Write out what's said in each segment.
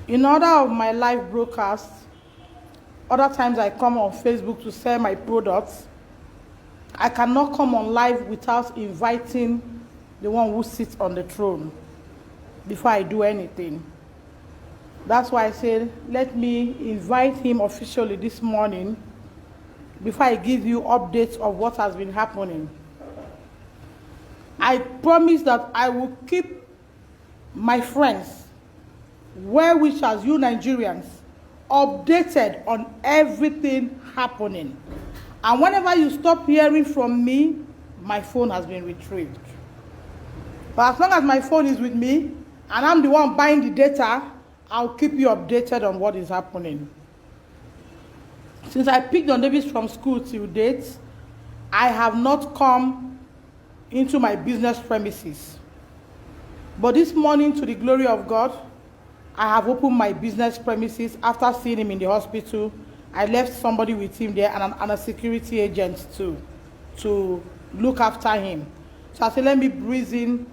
In order of my live broadcast, other times I come on Facebook to sell my products. I cannot come on live without inviting the one who sits on the throne before I do anything. That's why I said, let me invite him officially this morning before I give you updates of what has been happening. I promise that I will keep my friends, well-wishers, as you Nigerians, updated on everything happening. And whenever you stop hearing from me, my phone has been retrieved. But as long as my phone is with me, and I'm the one buying the data, I'll keep you updated on what is happening. Since I picked Don Davis from school till date, I have not come into my business premises. But this morning, to the glory of God, I have opened my business premises after seeing him in the hospital. I left somebody with him there and a security agent too, to look after him. So I said, let me breathe in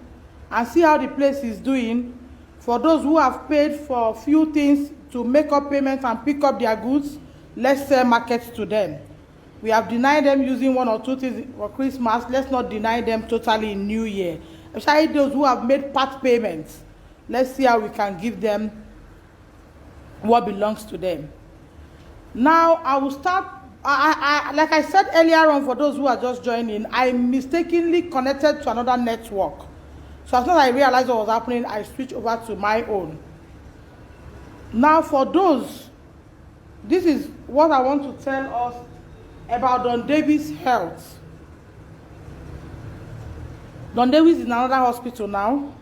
and see how the place is doing. For those who have paid for a few things to make up payments and pick up their goods, let's sell markets to them. We have denied them using one or two things for Christmas. Let's not deny them totally in New Year. Especially those who have made part payments. Let's see how we can give them what belongs to them. Now, I will start. Like I said earlier on, for those who are just joining, I mistakenly connected to another network. So as soon as I realized what was happening, I switched over to my own. Now, for those, this is what I want to tell us about Don Davis' health. Don Davis is in another hospital now.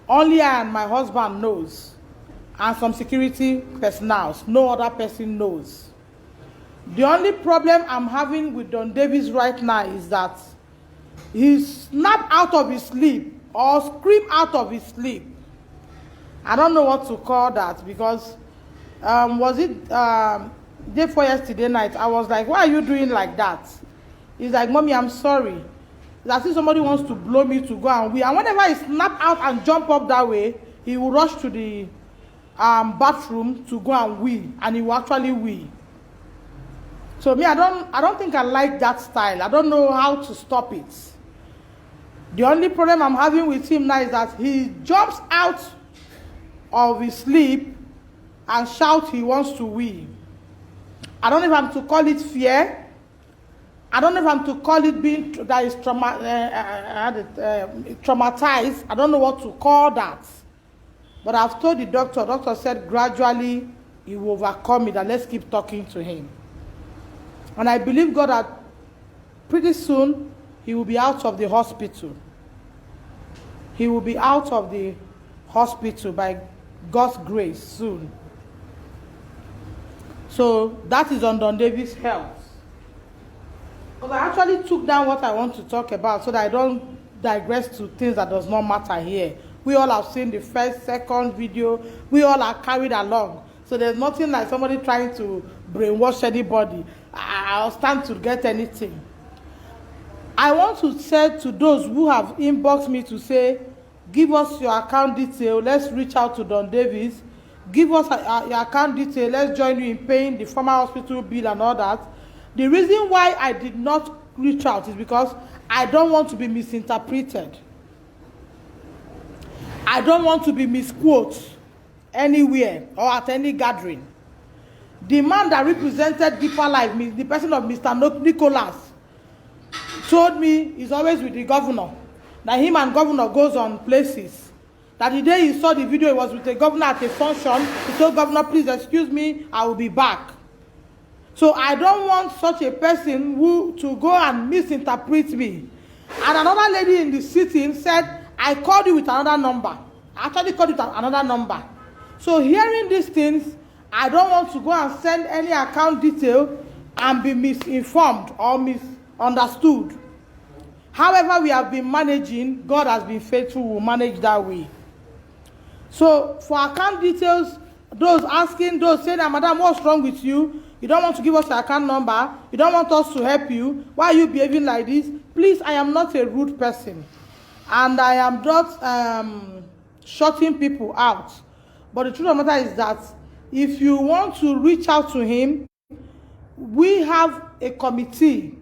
Only I and my husband knows, and some security personnel. No other person knows. The only problem I'm having with Don Davis right now is that he snapped out of his sleep or screamed out of his sleep. I don't know what to call that, because was it day before yesterday night, I was like, why are you doing like that? He's like, Mommy, I'm sorry. It's as if somebody wants to blow me to go and wee. And whenever he snap out and jump up that way, he will rush to the bathroom to go and wee, and he will actually wee. So me, I don't think I like that style. I don't know how to stop it. The only problem I'm having with him now is that he jumps out of his sleep and shouts he wants to wee. I don't know if I'm to call it fear. I don't know if I'm to call it being that is traumatized. I don't know what to call that. But I've told the doctor. Doctor said gradually he will overcome it, and let's keep talking to him. And I believe God that pretty soon he will be out of the hospital. He will be out of the hospital by God's grace soon. So that is on Don Davis' health. Because I actually took down what I want to talk about so that I don't digress to things that does not matter here. We all have seen the first, second video. We all are carried along. So there's nothing like somebody trying to brainwash anybody. I'll stand to get anything. I want to say to those who have inboxed me to say, give us your account detail. Let's reach out to Don Davis. Give us your account detail. Let's join you in paying the former hospital bill and all that. The reason why I did not reach out is because I don't want to be misinterpreted. I don't want to be misquoted anywhere or at any gathering. The man that represented Deeper Life, the person of Mr. Nicholas, told me he's always with the governor. That him and governor goes on places. That the day he saw the video, he was with the governor at a function. He told governor, please excuse me, I will be back. So I don't want such a person who to go and misinterpret me. And another lady in the sitting said, I called you with another number. I actually called you with another number. So hearing these things, I don't want to go and send any account detail and be misinformed or misunderstood. However we have been managing, God has been faithful, we'll manage that way. So for account details, those asking, those saying, Madam, what's wrong with you? You don't want to give us your account number. You don't want us to help you. Why are you behaving like this? Please, I am not a rude person. And I am not shutting people out. But the truth of the matter is that if you want to reach out to him, we have a committee.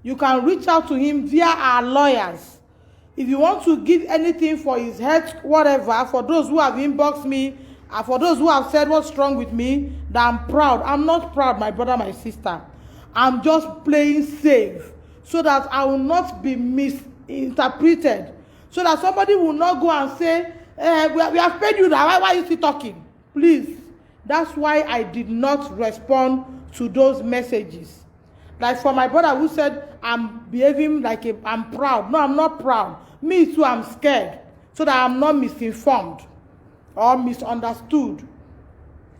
You can reach out to him via our lawyers. If you want to give anything for his health, whatever, for those who have inboxed me, and for those who have said what's wrong with me, that I'm proud. I'm not proud, my brother, my sister. I'm just playing safe so that I will not be misinterpreted. So that somebody will not go and say, we have paid you now. Why are you still talking? Please. That's why I did not respond to those messages. Like for my brother who said, I'm behaving like I'm proud. No, I'm not proud. Me too, I'm scared. So that I'm not misinformed or misunderstood.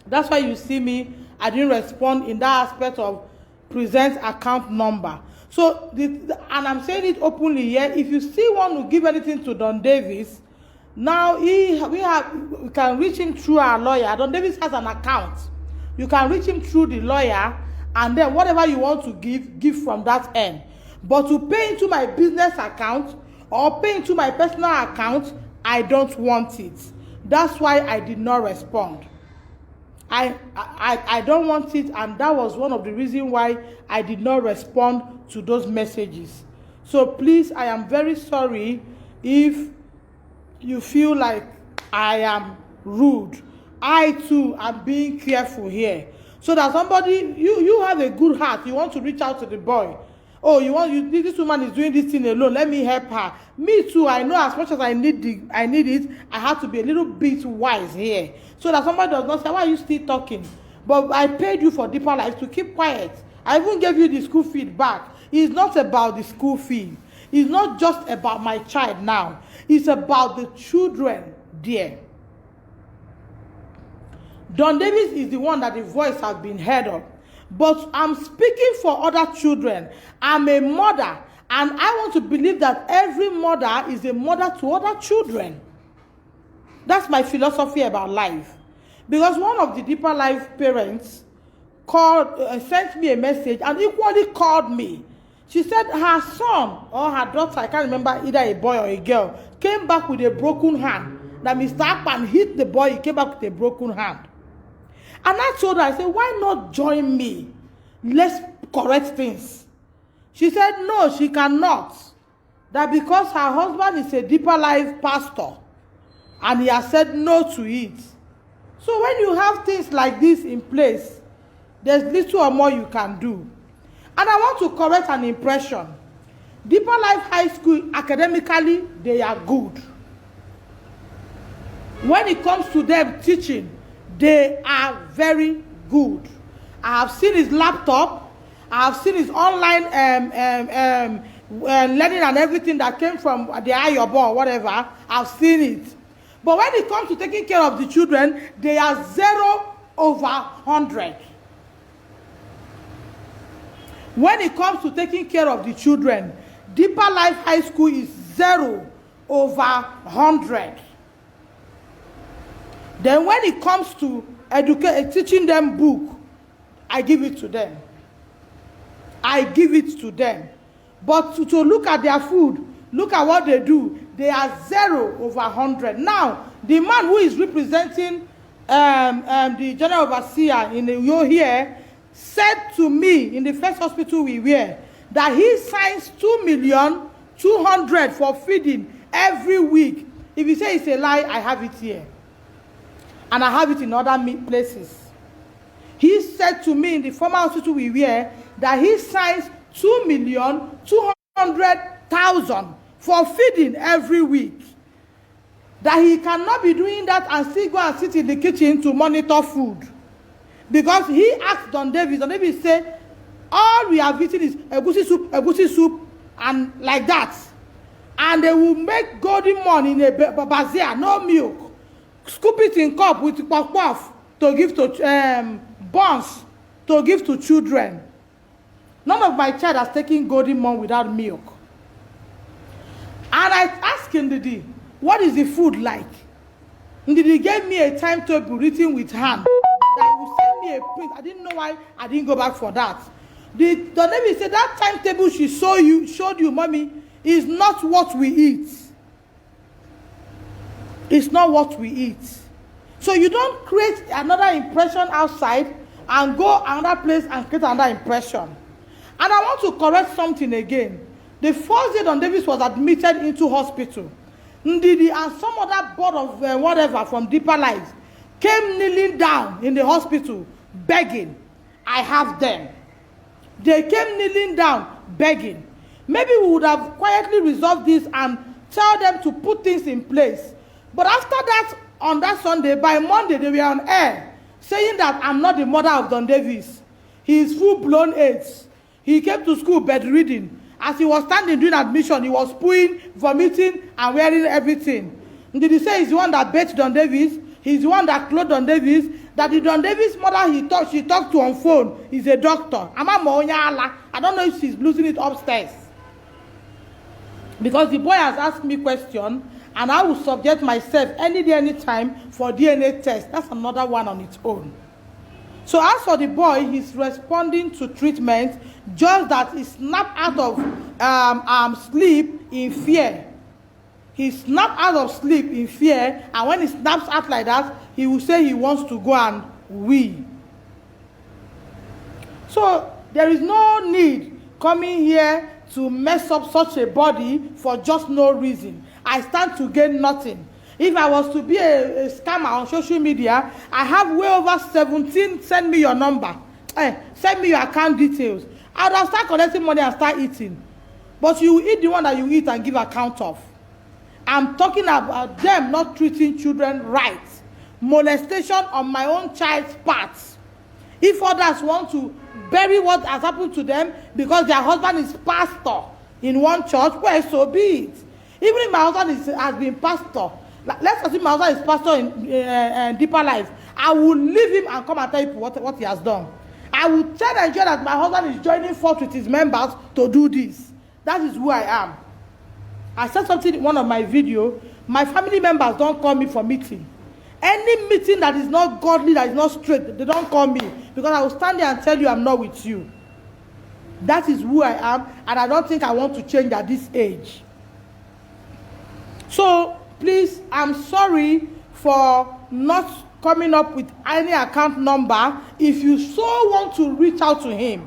That's why you see me, I didn't respond in that aspect of present account number. So, and I'm saying it openly here, if you still want to give anything to Don Davis, now we can reach him through our lawyer. Don Davis has an account. You can reach him through the lawyer, and then whatever you want to give from that end. But to pay into my business account or pay into my personal account, I don't want it. That's why I did not respond. I don't want it, and that was one of the reasons why I did not respond to those messages. So please, I am very sorry if you feel like I am rude. I too am being careful here. So that somebody, you have a good heart, you want to reach out to the boy. Oh, this woman is doing this thing alone, let me help her. Me too, I know as much as I need it, I have to be a little bit wise here. So that somebody does not say, why are you still talking? But I paid you for deeper life to keep quiet. I even gave you the school fee back. It's not about the school fee. It's not just about my child now. It's about the children there. Don Davis is the one that the voice has been heard of. But I'm speaking for other children. I'm a mother, and I want to believe that every mother is a mother to other children. That's my philosophy about life. Because one of the deeper life parents sent me a message and equally called me. She said her son or her daughter, I can't remember, either a boy or a girl, came back with a broken hand. That Mr. Akpan hit the boy, he came back with a broken hand. And I told her, I said, why not join me? Let's correct things. She said, no, she cannot. That because her husband is a deeper life pastor, and he has said no to it. So when you have things like this in place, there's little or more you can do. And I want to correct an impression. Deeper Life High School, academically, they are good. When it comes to them teaching, they are very good. I have seen his laptop. I have seen his online learning and everything that came from the IOB or whatever. I've seen it. But when it comes to taking care of the children, they are 0/100. When it comes to taking care of the children, Deeper Life High School is 0/100. Then when it comes to teaching them book, I give it to them. I give it to them. But to look at their food, look at what they do, they are 0/100. Now, the man who is representing the general overseer in the here said to me in the first hospital we were that he signs 2,200,000 for feeding every week. If you say it's a lie, I have it here. And I have it in other places. He said to me in the former hospital we were that he signs 2,200,000 for feeding every week. That he cannot be doing that and still go and sit in the kitchen to monitor food. Because he asked Don Davis said, all we have eaten is egusi soup, and like that. And they will make golden morn in a bazaar, no milk. Scoop it in cup with puff to give to buns to give to children. None of my child has taken golden morn without milk. And I asked Ndidi, what is the food like? Ndidi gave me a timetable written with hand. That he would send me a print. I didn't know why I didn't go back for that. The lady said that timetable she showed you, mommy, is not what we eat. It's not what we eat. So you don't create another impression outside and go another place and create another impression. And I want to correct something again. The first day Don Davis was admitted into hospital, Ndidi and some other board of whatever from Deeper Lives came kneeling down in the hospital begging. I have them. They came kneeling down begging. Maybe we would have quietly resolved this and tell them to put things in place. But after that, on that Sunday, by Monday, they were on air saying that I'm not the mother of Don Davis. He is full-blown AIDS. He came to school bedridden. As he was standing doing admission, he was pooing, vomiting, and wearing everything. And did he say he's the one that bathed Don Davis? He's the one that clothed Don Davis? That the Don Davis mother she talked to on phone is a doctor. I don't know if she's losing it upstairs. Because the boy has asked me question, and I will subject myself any day, any time for DNA test. That's another one on its own. So as for the boy, he's responding to treatment, just that he snapped out of sleep in fear. He snapped out of sleep in fear, and when he snaps out like that, he will say he wants to go and wee. So there is no need coming here to mess up such a body for just no reason. I stand to gain nothing. If I was to be a scammer on social media, I have way over 17. Send me your number. Send me your account details. I would start collecting money and start eating. But you eat the one that you eat and give account of. I'm talking about them not treating children right. Molestation on my own child's parts. If others want to bury what has happened to them because their husband is pastor in one church, well, so be it. Even if my husband has been pastor, let's assume my husband is pastor in Deeper Life, I will leave him and come and tell you what he has done. I will tell Nigeria that my husband is joining forth with his members to do this. That is who I am. I said something in one of my videos. My family members don't call me for meeting. Any meeting that is not godly, that is not straight, they don't call me. Because I will stand there and tell you I'm not with you. That is who I am, and I don't think I want to change at this age. So, please, I'm sorry for not coming up with any account number. If you so want to reach out to him,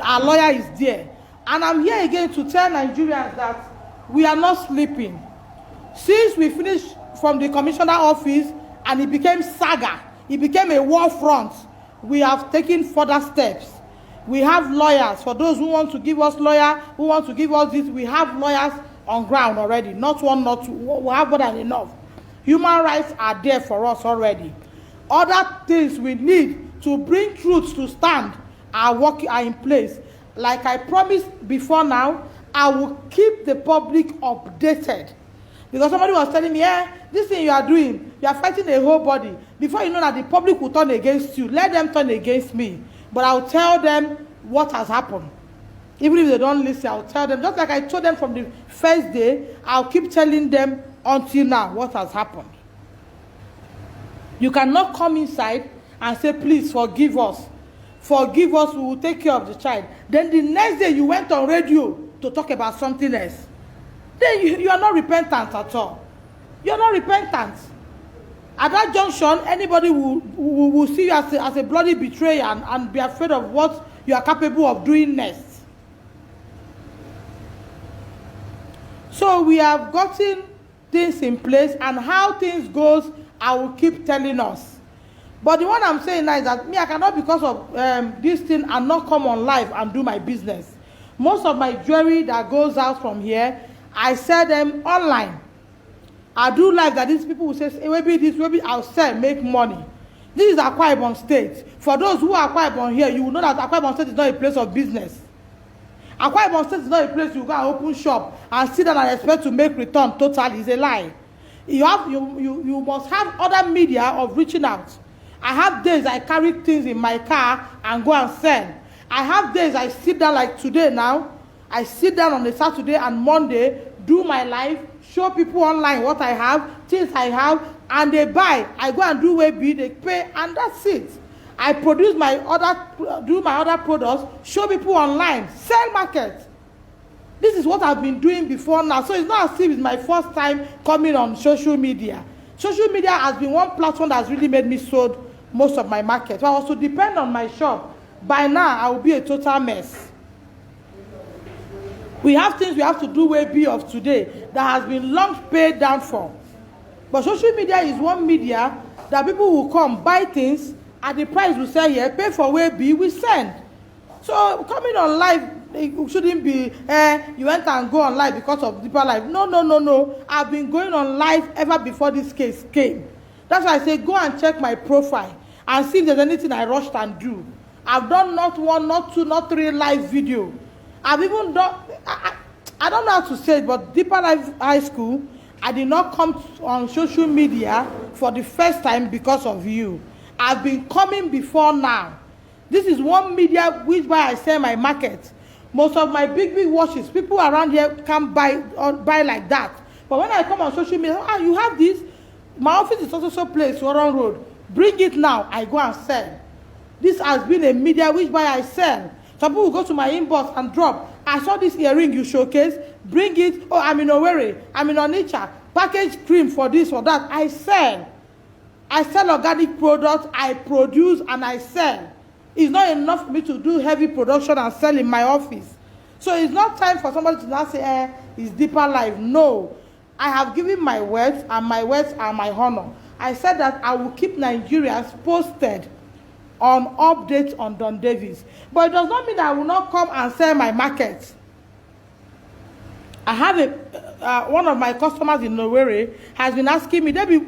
our lawyer is there. And I'm here again to tell Nigerians that we are not sleeping. Since we finished from the commissioner office and it became saga, it became a war front, we have taken further steps. We have lawyers. For those who want to give us lawyer, who want to give us this, we have lawyers on ground already. Not one, not two. We have more than enough. Human rights are there for us already. Other things we need to bring truths to stand are in place. Like I promised before now, I will keep the public updated. Because somebody was telling me, this thing you are doing, you are fighting the whole body. Before you know that the public will turn against you, let them turn against me. But I'll tell them what has happened. Even if they don't listen, I'll tell them. Just like I told them from the first day, I'll keep telling them until now what has happened. You cannot come inside and say, please forgive us. Forgive us, we will take care of the child. Then the next day you went on radio to talk about something else. Then you are not repentant at all. You are not repentant. At that junction, anybody will see you as a bloody betrayer and be afraid of what you are capable of doing next. So we have gotten things in place, and how things goes, I will keep telling us. But the one I'm saying now is that me, I cannot, because of this thing, and not come on live and do my business. Most of my jewelry that goes out from here, I sell them online. I do live that these people will say, hey, maybe this, maybe I'll sell, make money. This is Akwa Ibom State. For those who are Akwa Ibom here, you will know that Akwa Ibom State is not a place of business. Akwa Ibom State is not a place you go and open shop and sit down and expect to make return totally. It's a lie. You must have other media of reaching out. I have days I carry things in my car and go and sell. I have days I sit down like today now. I sit down on a Saturday and Monday, do my life, show people online what I have, things I have, and they buy. I go and do WebB, they pay, and that's it. I produce do my other products, show people online, sell market. This is what I've been doing before now. So it's not as if it's my first time coming on social media. Social media has been one platform that has really made me sold most of my market. If I was to depend on my shop, by now I will be a total mess. We have things we have to do way be of today that has been long paid down for. But social media is one media that people will come, buy things at the price we sell here, pay for way be, we send. So coming on live, it shouldn't be, you went and go on live because of deeper life. No. I've been going on live ever before this case came. That's why I say go and check my profile and see if there's anything I rushed and do. I've done not one, not two, not three live video. I've even done, I don't know how to say it, but Deeper Life High School, I did not come on social media for the first time because of you. I've been coming before now. This is one media which by I sell my market. Most of my big watches, people around here can't buy or buy like that. But when I come on social media, you have this. My office is also placed Warren Road. Bring it now. I go and sell. This has been a media which by I sell. Some people will go to my inbox and drop. I saw this earring you showcase. Bring it. Oh, I'm in Owerri. I'm in Onitsha. Package cream for this or that. I sell. I sell organic products. I produce and I sell. It's not enough for me to do heavy production and sell in my office. So it's not time for somebody to now say, it's Deeper Life. No. I have given my words, and my words are my honor. I said that I will keep Nigerians posted on updates on Don Davis. But it does not mean that I will not come and sell my market. I have one of my customers in Owerri has been asking me, Debbie,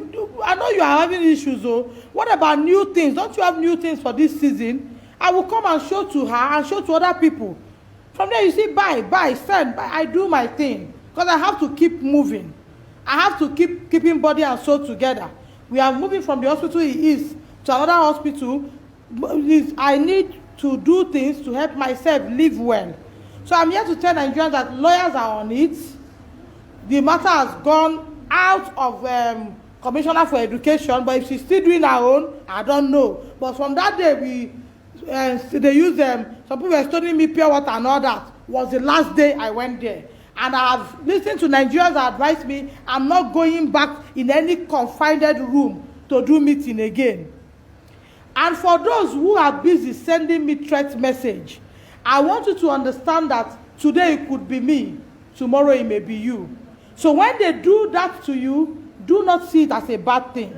I know you are having issues, though. What about new things? Don't you have new things for this season? I will come and show to her and show to other people. From there, you see, buy, send, buy. I do my thing because I have to keep moving. I have to keeping body and soul together. We are moving from the hospital he is to another hospital. I need to do things to help myself live well. So I'm here to tell Nigerians that lawyers are on it. The matter has gone out of Commissioner for Education, but if she's still doing her own, I don't know. But from that day, they use some people were studying me pure water and all that. Was the last day I went there. And I have listened to Nigerians that advise me I'm not going back in any confined room to do meeting again. And for those who are busy sending me threat message, I want you to understand that today it could be me, tomorrow it may be you. So when they do that to you, do not see it as a bad thing.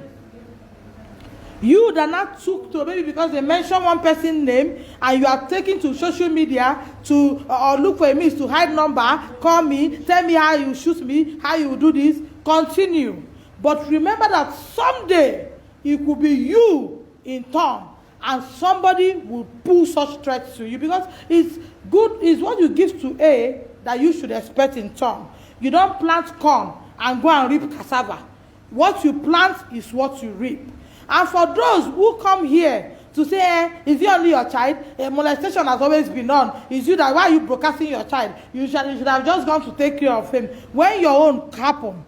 You that not took to maybe because they mention one person's name and you are taking to social media to or look for a means to hide number, call me, tell me how you shoot me, how you do this, continue. But remember that someday it could be you in turn and somebody will pull such threats to you because it's good, it's what you give to A that you should expect in turn. You don't plant corn and go and reap cassava. What you plant is what you reap. And for those who come here to say, is it only your child? Molestation has always been on. Is you that why are you broadcasting your child? You should have just gone to take care of him. When your own happen,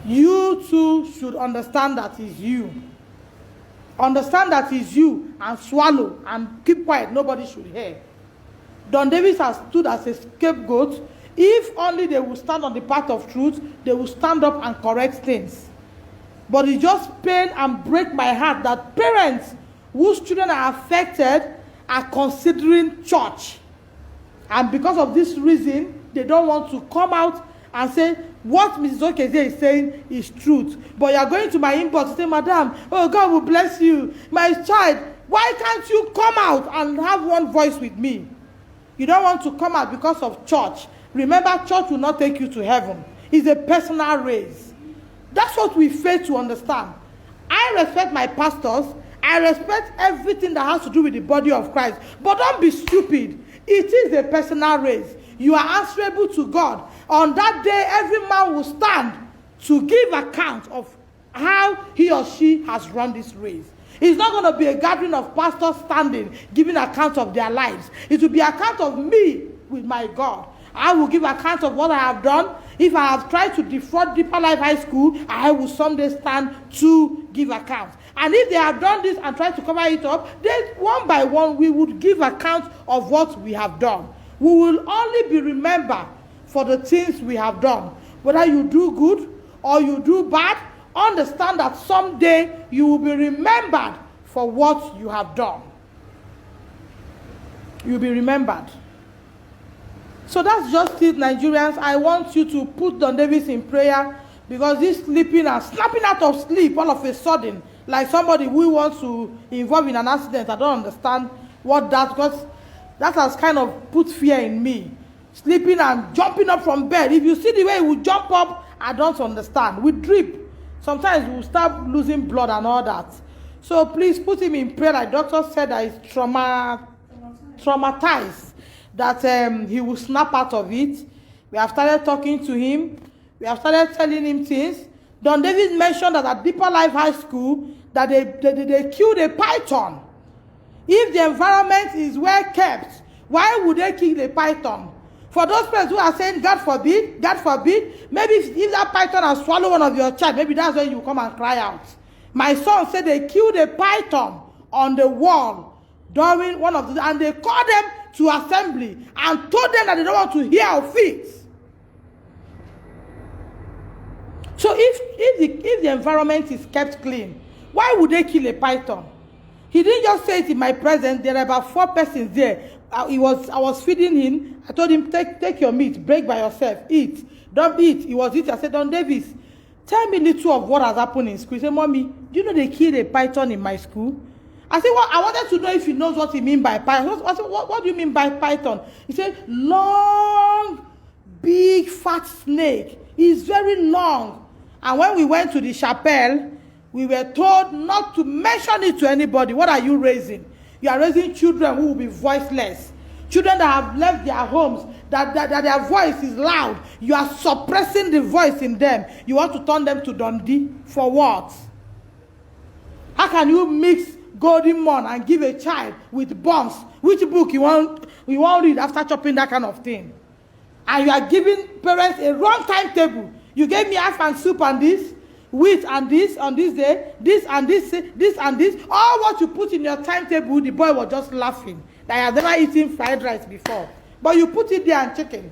you too should understand that it's you. Understand that it's you and swallow and keep quiet. Nobody should hear. Don Davis has stood as a scapegoat. If only they will stand on the path of truth, they will stand up and correct things. But it just pain and break my heart that parents whose children are affected are considering church. And because of this reason, they don't want to come out and say, what Mrs. Okeze is saying is truth. But you are going to my inbox and say, Madam, oh, God will bless you. My child, why can't you come out and have one voice with me? You don't want to come out because of church. Remember, church will not take you to heaven. It's a personal race. That's what we fail to understand. I respect my pastors. I respect everything that has to do with the body of Christ. But don't be stupid. It is a personal race. You are answerable to God. On that day, every man will stand to give account of how he or she has run this race. It's not going to be a gathering of pastors standing, giving account of their lives. It will be account of me with my God. I will give account of what I have done. If I have tried to defraud Deeper Life High School, I will someday stand to give account. And if they have done this and tried to cover it up, then one by one, we would give account of what we have done. We will only be remembered for the things we have done. Whether you do good, or you do bad, understand that someday you will be remembered for what you have done. You'll be remembered. So that's just it, Nigerians. I want you to put Don Davis in prayer, because this sleeping and snapping out of sleep all of a sudden, like somebody who wants to involve in an accident. I don't understand what that, because that has kind of put fear in me. Sleeping and jumping up from bed. If you see the way he will jump up, I don't understand. We drip. Sometimes we'll start losing blood and all that. So please put him in prayer. Like doctor said, that he's traumatized, that he will snap out of it. We have started talking to him. We have started telling him things. Don Davis mentioned that at Deeper Life High School, that they killed a python. If the environment is well kept, why would they kill a python? For those parents who are saying, God forbid, maybe if that python has swallowed one of your child, maybe that's when you come and cry out. My son said they killed a python on the wall during one of the, and they called them to assembly and told them that they don't want to hear of it. So if the environment is kept clean, why would they kill a python? He didn't just say it in my presence. There are about 4 persons there. I was feeding him. I told him, take your meat, break by yourself, eat. Don't eat. He was eating. I said, Don Davis, tell me little of what has happened in school. He said, Mommy, do you know they killed a python in my school? I said, well, I wanted to know if he knows what he means by python. I said, what do you mean by python? He said, long, big, fat snake. It's very long. And when we went to the chapel, we were told not to mention it to anybody. What are you raising? You are raising children who will be voiceless. Children that have left their homes, that their voice is loud. You are suppressing the voice in them. You want to turn them to Dundee. For what? How can you mix Golden Morn and give a child with bombs? Which book you won't read after chopping that kind of thing? And you are giving parents a wrong timetable. You gave me half and soup and this, wheat and this on this day, this and this, this and this. All what you put in your timetable, the boy was just laughing. That I have never eaten fried rice before. But you put it there and chicken.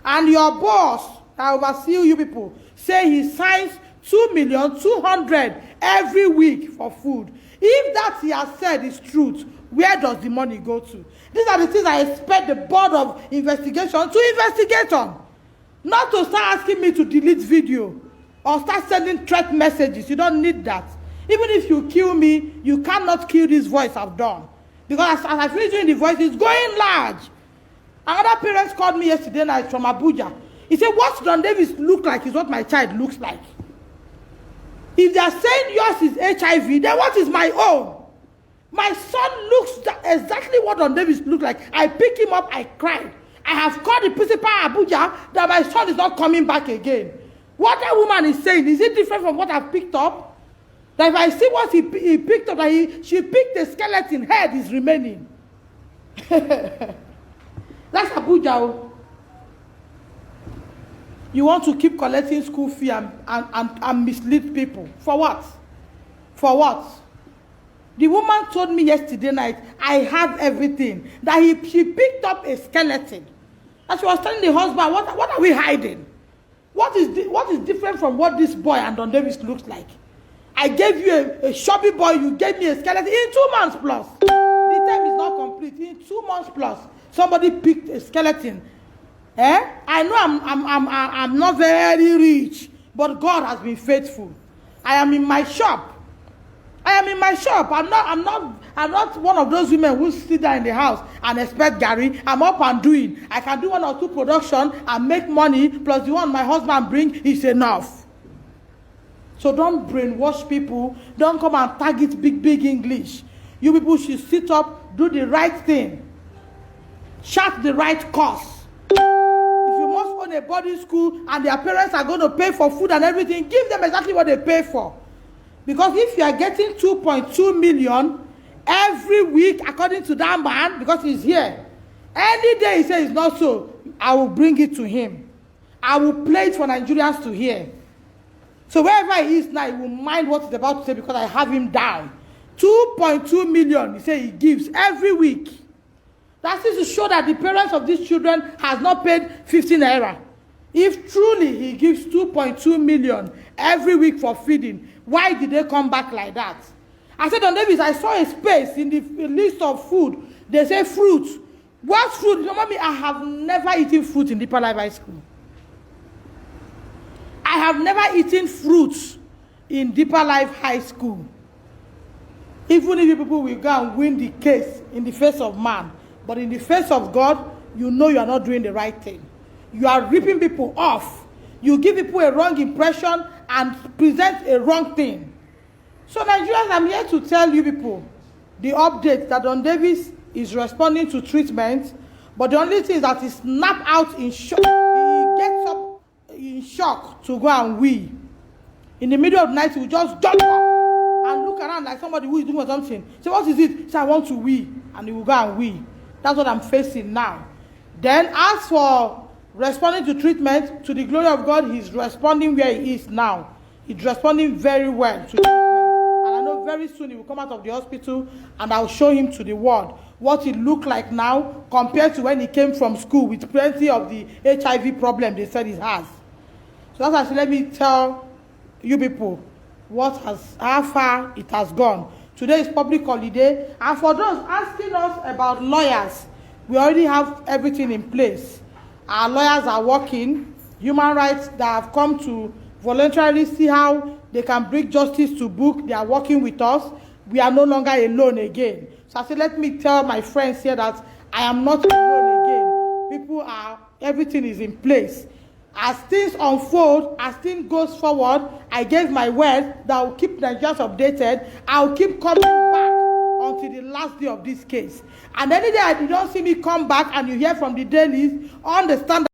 And your boss, that oversees you people, say he signs 2,200,000 every week for food. If that he has said is truth, where does the money go to? These are the things I expect the board of investigation to investigate on. Not to start asking me to delete video or start sending threat messages. You don't need that. Even if you kill me, you cannot kill this voice I've done. Because as I finish doing the voice, it's going large. Another parent called me yesterday night from Abuja. He said, what Don Davis look like is what my child looks like. If they are saying yours is HIV, then what is my own? My son looks exactly what Don Davis looked like. I pick him up, I cried. I have called the principal Abuja that my son is not coming back again. What that woman is saying, is it different from what I've picked up? That if I see what he picked up, that she picked a skeleton, head is remaining. That's Abuja. You want to keep collecting school fee and mislead people. For what? For what? The woman told me yesterday night, I have everything. That she picked up a skeleton. And she was telling the husband, what are we hiding? What is different from what this boy and Don Davis looks like? I gave you a chubby boy, you gave me a skeleton in 2 months plus. The time is not complete. In 2 months plus, somebody picked a skeleton. I know I'm not very rich, but God has been faithful. I am in my shop. I'm not one of those women who sit there in the house and expect Gary. I'm up and doing. I can do 1 or 2 productions and make money, plus the one my husband bring is enough. So don't brainwash people. Don't come and target big English. You people should sit up, do the right thing. Chart the right course. If you must own a boarding school and their parents are going to pay for food and everything, give them exactly what they pay for. Because if you are getting 2.2 million every week, according to that man, because he's here, any day he says it's not so, I will bring it to him. I will play it for Nigerians to hear. So wherever he is now, he will mind what he's about to say because I have him down. 2.2 million, he says he gives every week. That is to show that the parents of these children has not paid 15 naira. If truly he gives 2.2 million every week for feeding, why did they come back like that? I said, Don Davis, I saw a space in the list of food. They say fruit. What fruit? Mommy, I have never eaten fruit in Deeper Life High School. I have never eaten fruit in Deeper Life High School. Even if people will go and win the case in the face of man, but in the face of God, you know you are not doing the right thing. You are ripping people off. You give people a wrong impression and present a wrong thing. So Nigerians, I'm here to tell you people the update that Don Davis is responding to treatment, but the only thing is that he snapped out in shock. He gets up in shock to go and wee. In the middle of the night, he will just jump up and look around like somebody who is doing something. Say, what is it? Say, I want to wee. And he will go and wee. That's what I'm facing now. Then, as for responding to treatment, to the glory of God, he's responding where he is now. He's responding very well to treatment. And I know very soon he will come out of the hospital and I'll show him to the world what it looked like now compared to when he came from school with plenty of the HIV problem they said he has. So that's why let me tell you people how far it has gone. Today is public holiday, and for those asking us about lawyers, we already have everything in place. Our lawyers are working. Human rights that have come to voluntarily see how they can bring justice to book, they are working with us. We are no longer alone again. So I said, let me tell my friends here that I am not alone again. Everything is in place. As things unfold, as things goes forward, I gave my word that I will keep Nigerians updated. I will keep coming back until the last day of this case. And any day you don't see me come back and you hear from the dailies, understand that